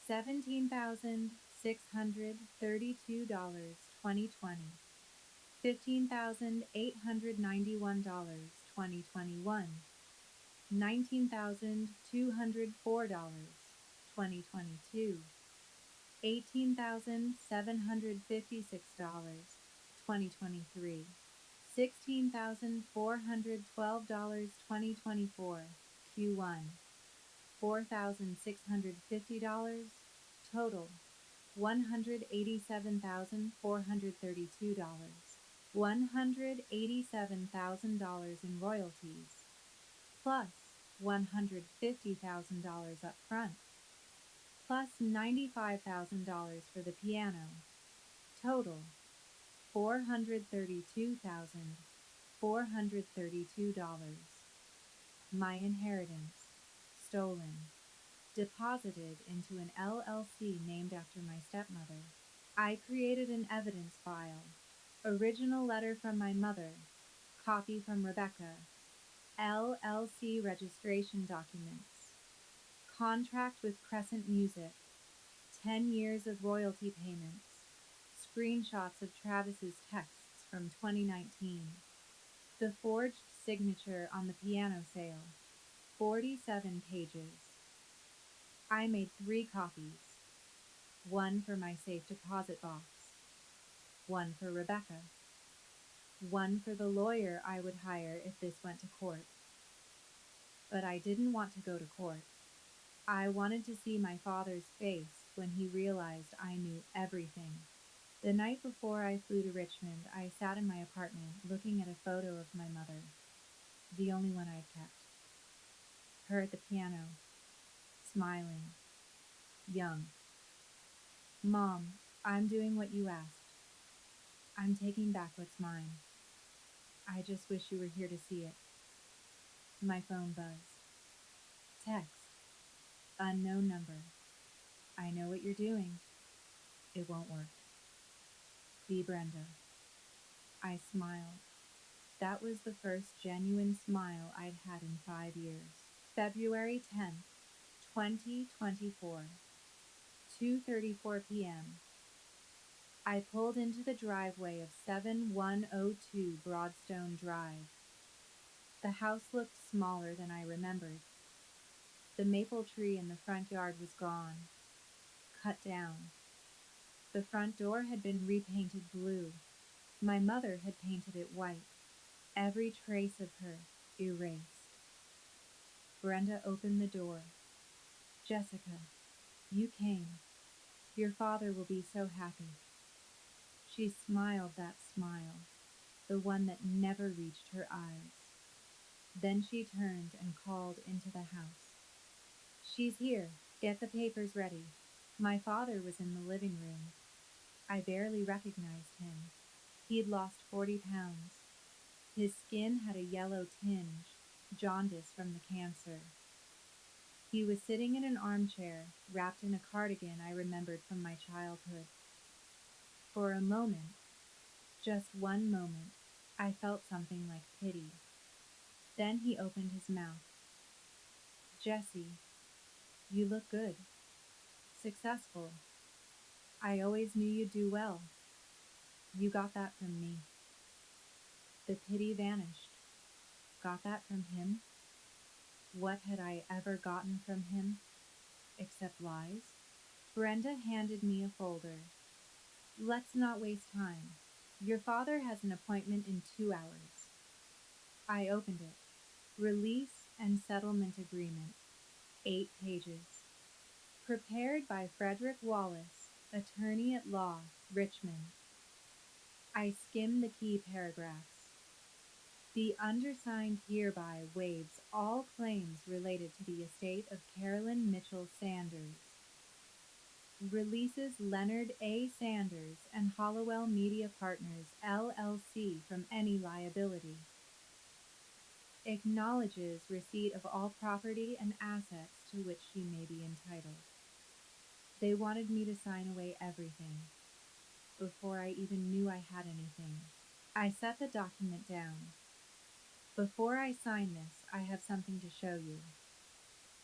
$17,632. 2020. $15,891. 2021. $19,204. 2022. $18,756. 2023. $16,412. 2024. Q1. $4,650. Total $187,432. $187,000 in royalties, plus $150,000 up front, plus $95,000 for the piano. Total $432,432. My inheritance stolen, deposited into an LLC named after my stepmother. I created an evidence file. Original letter from my mother, copy from Rebecca, LLC registration documents, contract with Crescent Music, 10 years of royalty payments, screenshots of Travis's texts from 2019, the forged signature on the piano sale, 47 pages. I made 3 copies, one for my safe deposit box, one for Rebecca, one for the lawyer I would hire if this went to court. But I didn't want to go to court. I wanted to see my father's face when he realized I knew everything. The night before I flew to Richmond, I sat in my apartment looking at a photo of my mother, the only one I'd kept. Her at the piano, smiling, young. Mom, I'm doing what you asked. I'm taking back what's mine. I just wish you were here to see it. My phone buzzed. Text. Unknown number. I know what you're doing. It won't work. Be Brenda. I smiled. That was the first genuine smile I'd had in 5 years. February 10th, 2024, 2:34 p.m. I pulled into the driveway of 7102 Broadstone Drive. The house looked smaller than I remembered. The maple tree in the front yard was gone, cut down. The front door had been repainted blue. My mother had painted it white, every trace of her erased. Brenda opened the door. Jessica, you came. Your father will be so happy. She smiled that smile, the one that never reached her eyes. Then she turned and called into the house. She's here. Get the papers ready. My father was in the living room. I barely recognized him. He'd lost 40 pounds. His skin had a yellow tinge, jaundice from the cancer. He was sitting in an armchair, wrapped in a cardigan I remembered from my childhood. For a moment, just one moment, I felt something like pity. Then he opened his mouth. Jessie, you look good. Successful. I always knew you'd do well. You got that from me. The pity vanished. Got that from him? What had I ever gotten from him, except lies? Brenda handed me a folder. Let's not waste time. Your father has an appointment in 2 hours. I opened it. Release and settlement agreement. 8 pages. Prepared by Frederick Wallace, attorney at law, Richmond. I skimmed the key paragraphs. The undersigned hereby waives all claims related to the estate of Carolyn Mitchell Sanders. Releases Leonard A. Sanders and Hollowell Media Partners, LLC from any liability. Acknowledges receipt of all property and assets to which she may be entitled. They wanted me to sign away everything, before I even knew I had anything. I set the document down. Before I sign this, I have something to show you.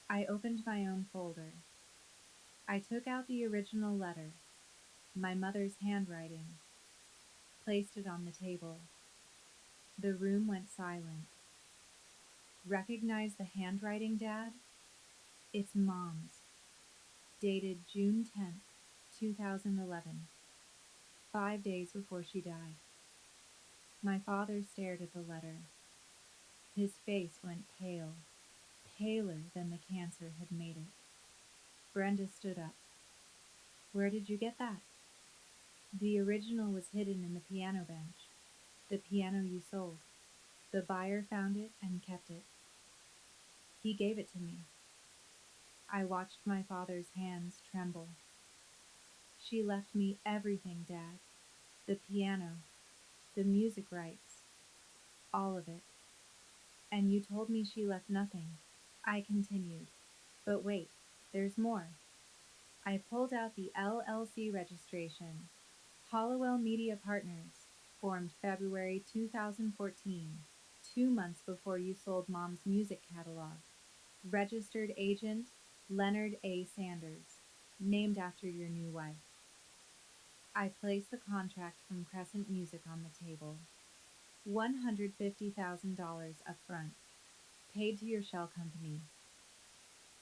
I opened my own folder. I took out the original letter, my mother's handwriting, placed it on the table. The room went silent. Recognize the handwriting, Dad? It's Mom's. Dated June 10th, 2011. 5 days before she died. My father stared at the letter. His face went pale, paler than the cancer had made it. Brenda stood up. Where did you get that? The original was hidden in the piano bench. The piano you sold. The buyer found it and kept it. He gave it to me. I watched my father's hands tremble. She left me everything, Dad. The piano, the music rights, all of it. And you told me she left nothing. I continued. But wait, there's more. I pulled out the LLC registration. Hollowell Media Partners, formed February 2014, 2 months before you sold Mom's music catalog. Registered agent Leonard A. Sanders, named after your new wife. I placed the contract from Crescent Music on the table. $150,000 upfront, paid to your shell company.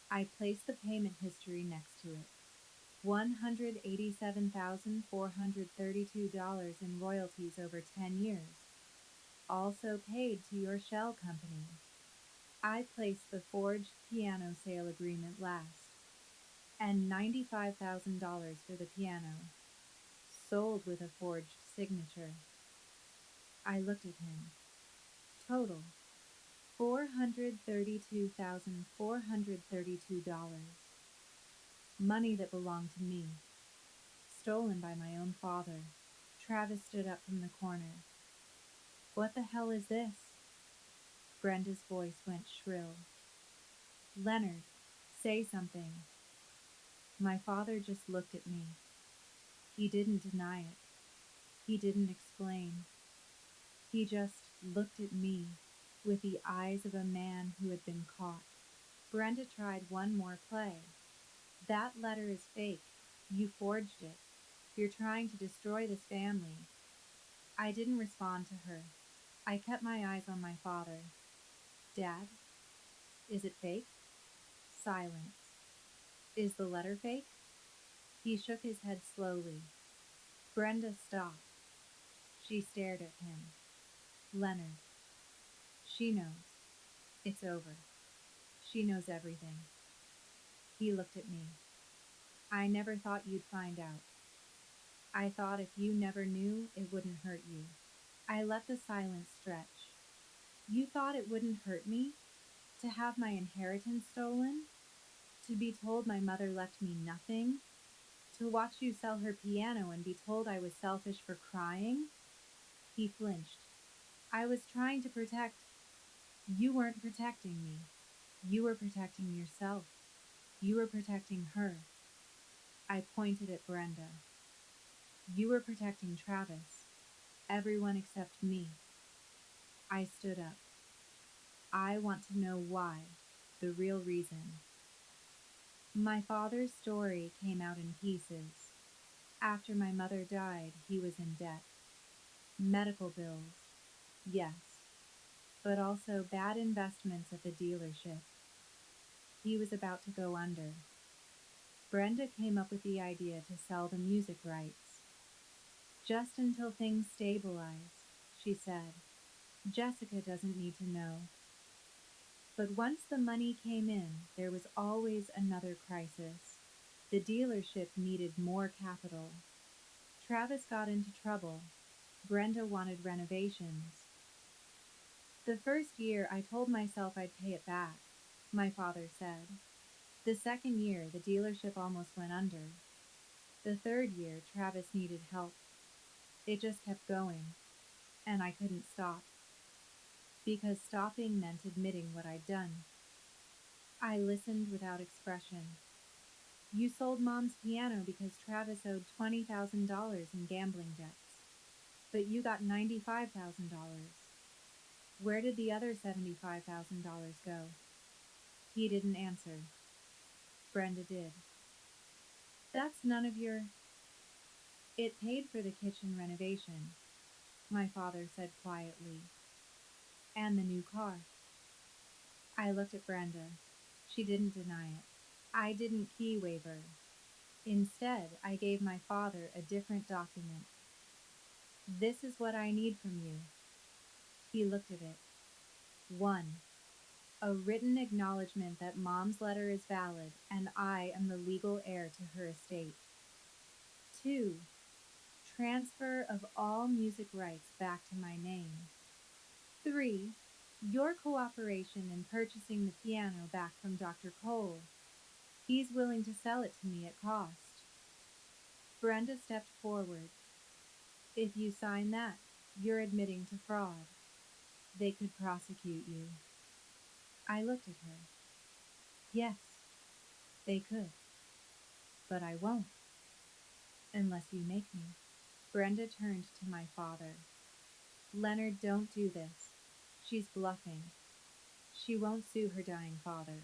I placed the payment history next to it. $187,432 in royalties over 10 years, also paid to your shell company. I placed the forged piano sale agreement last, and $95,000 for the piano, sold with a forged signature. I looked at him. Total, $432,432. Money that belonged to me, stolen by my own father. Travis stood up from the corner. What the hell is this? Brenda's voice went shrill. Leonard, say something. My father just looked at me. He didn't deny it. He didn't explain. He just looked at me with the eyes of a man who had been caught. Brenda tried one more play. That letter is fake. You forged it. You're trying to destroy this family. I didn't respond to her. I kept my eyes on my father. Dad, is it fake? Silence. Is the letter fake? He shook his head slowly. Brenda stopped. She stared at him. Leonard. She knows. It's over. She knows everything. He looked at me. I never thought you'd find out. I thought if you never knew, it wouldn't hurt you. I let the silence stretch. You thought it wouldn't hurt me? To have my inheritance stolen? To be told my mother left me nothing? To watch you sell her piano and be told I was selfish for crying? He flinched. I was trying to protect. You weren't protecting me. You were protecting yourself. You were protecting her. I pointed at Brenda. You were protecting Travis. Everyone except me. I stood up. I want to know why. The real reason. My father's story came out in pieces. After my mother died, he was in debt. Medical bills, yes, but also bad investments at the dealership. He was about to go under. Brenda came up with the idea to sell the music rights. Just until things stabilize, she said. Jessica doesn't need to know. But once the money came in, there was always another crisis. The dealership needed more capital. Travis got into trouble. Brenda wanted renovations. The first year, I told myself I'd pay it back, my father said. The second year, the dealership almost went under. The third year, Travis needed help. It just kept going, and I couldn't stop. Because stopping meant admitting what I'd done. I listened without expression. You sold Mom's piano because Travis owed $20,000 in gambling debts, but you got $95,000. Where did the other $75,000 go? He didn't answer. Brenda did. That's none of your. It paid for the kitchen renovation, my father said quietly, and the new car. I looked at Brenda. She didn't deny it. I didn't key waver. Instead, I gave my father a different document. This is what I need from you. He looked at it. 1. A written acknowledgement that Mom's letter is valid and I am the legal heir to her estate. 2. Transfer of all music rights back to my name. 3. Your cooperation in purchasing the piano back from Dr. Cole. He's willing to sell it to me at cost. Brenda stepped forward. If you sign that, you're admitting to fraud. They could prosecute you. I looked at her. Yes, they could. But I won't. Unless you make me. Brenda turned to my father. Leonard, don't do this. She's bluffing. She won't sue her dying father.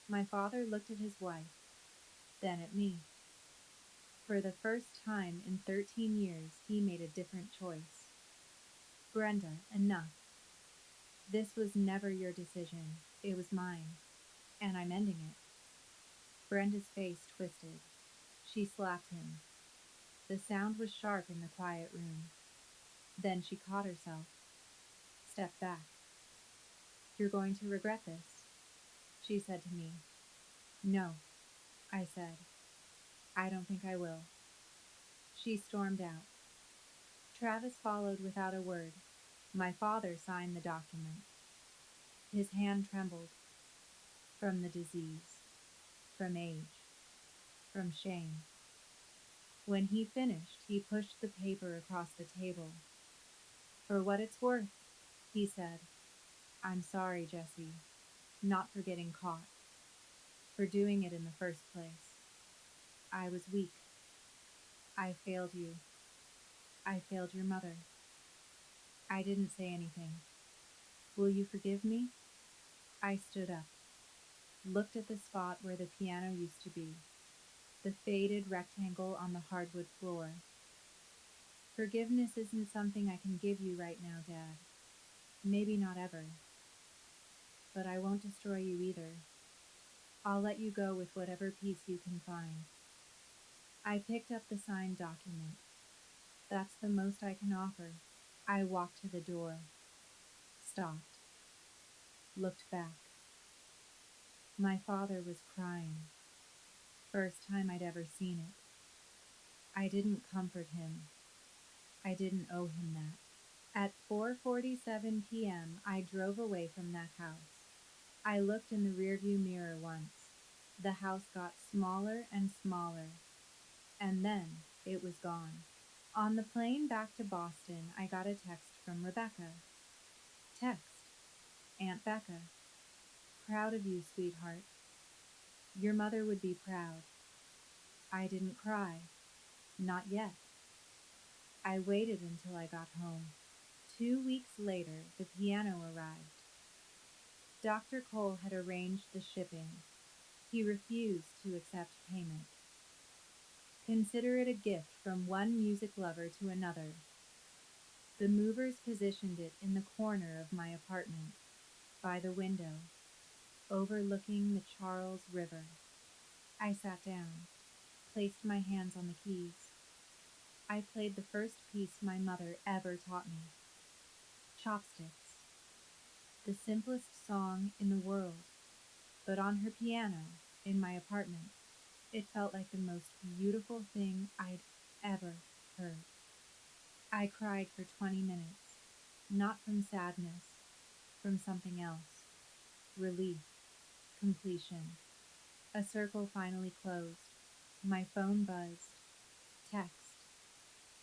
My father looked at his wife, then at me. For the first time in 13 years, he made a different choice. Brenda, enough. This was never your decision. It was mine. And I'm ending it. Brenda's face twisted. She slapped him. The sound was sharp in the quiet room. Then she caught herself. Stepped back. You're going to regret this, she said to me. No, I said. I don't think I will. She stormed out. Travis followed without a word. My father signed the document. His hand trembled. From the disease, from age, from shame. When he finished, he pushed the paper across the table. For what it's worth, he said. I'm sorry, Jesse. Not for getting caught. For doing it in the first place. I was weak. I failed you. I failed your mother. I didn't say anything. Will you forgive me? I stood up, looked at the spot where the piano used to be, the faded rectangle on the hardwood floor. Forgiveness isn't something I can give you right now, Dad. Maybe not ever. But I won't destroy you either. I'll let you go with whatever peace you can find. I picked up the signed document. That's the most I can offer. I walked to the door, stopped, looked back. My father was crying. First time I'd ever seen it. I didn't comfort him. I didn't owe him that. At 4:47 p.m., I drove away from that house. I looked in the rearview mirror once. The house got smaller and smaller, and then it was gone. On the plane back to Boston, I got a text from Rebecca. Text, Aunt Becca. Proud of you, sweetheart. Your mother would be proud. I didn't cry. Not yet. I waited until I got home. 2 weeks later, the piano arrived. Dr. Cole had arranged the shipping. He refused to accept payment. Consider it a gift from one music lover to another. The movers positioned it in the corner of my apartment, by the window, overlooking the Charles River. I sat down, placed my hands on the keys. I played the first piece my mother ever taught me. Chopsticks. The simplest song in the world, but on her piano, in my apartment, it felt like the most beautiful thing I'd ever heard. I cried for 20 minutes, not from sadness, from something else. Relief, completion. A circle finally closed. My phone buzzed. Text.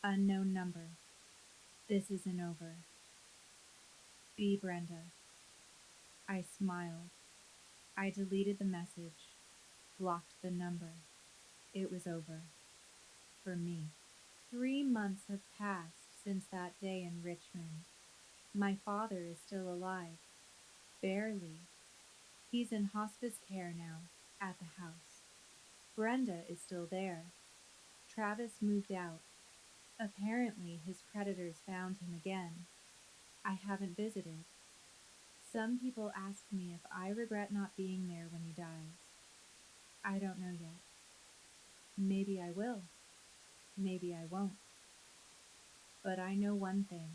Unknown number. This isn't over. Be Brenda. I smiled. I deleted the message, blocked the number. It was over. For me. 3 months have passed since that day in Richmond. My father is still alive. Barely. He's in hospice care now, at the house. Brenda is still there. Travis moved out. Apparently, his creditors found him again. I haven't visited. Some people ask me if I regret not being there when he dies. I don't know yet. Maybe I will. Maybe I won't. But I know one thing.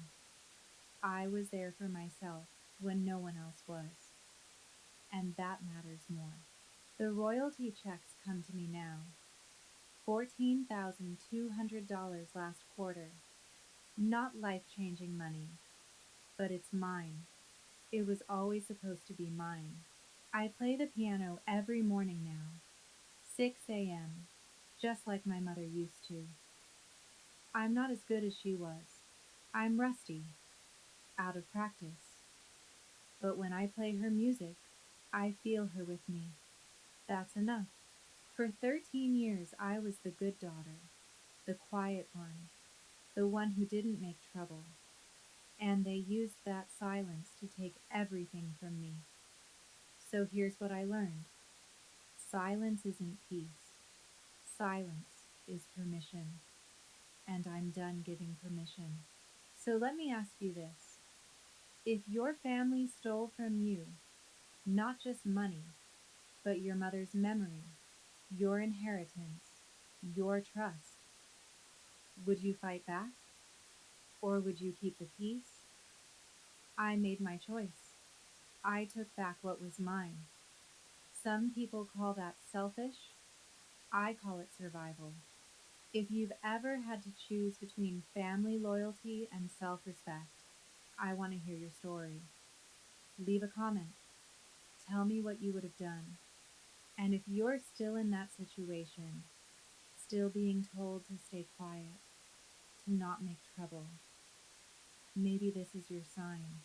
I was there for myself when no one else was. And that matters more. The royalty checks come to me now. $14,200 last quarter. Not life-changing money, but it's mine. It was always supposed to be mine. I play the piano every morning now, 6 a.m., just like my mother used to. I'm not as good as she was. I'm rusty, out of practice. But when I play her music, I feel her with me. That's enough. For 13 years, I was the good daughter, the quiet one, the one who didn't make trouble. And they used that silence to take everything from me. So here's what I learned: silence isn't peace, silence is permission. And I'm done giving permission. So let me ask you this: if your family stole from you not just money, but your mother's memory, your inheritance, your trust, would you fight back? Or would you keep the peace? I made my choice. I took back what was mine. Some people call that selfish. I call it survival. If you've ever had to choose between family loyalty and self respect, I want to hear your story. Leave a comment. Tell me what you would have done. And if you're still in that situation, still being told to stay quiet, to not make trouble, maybe this is your sign.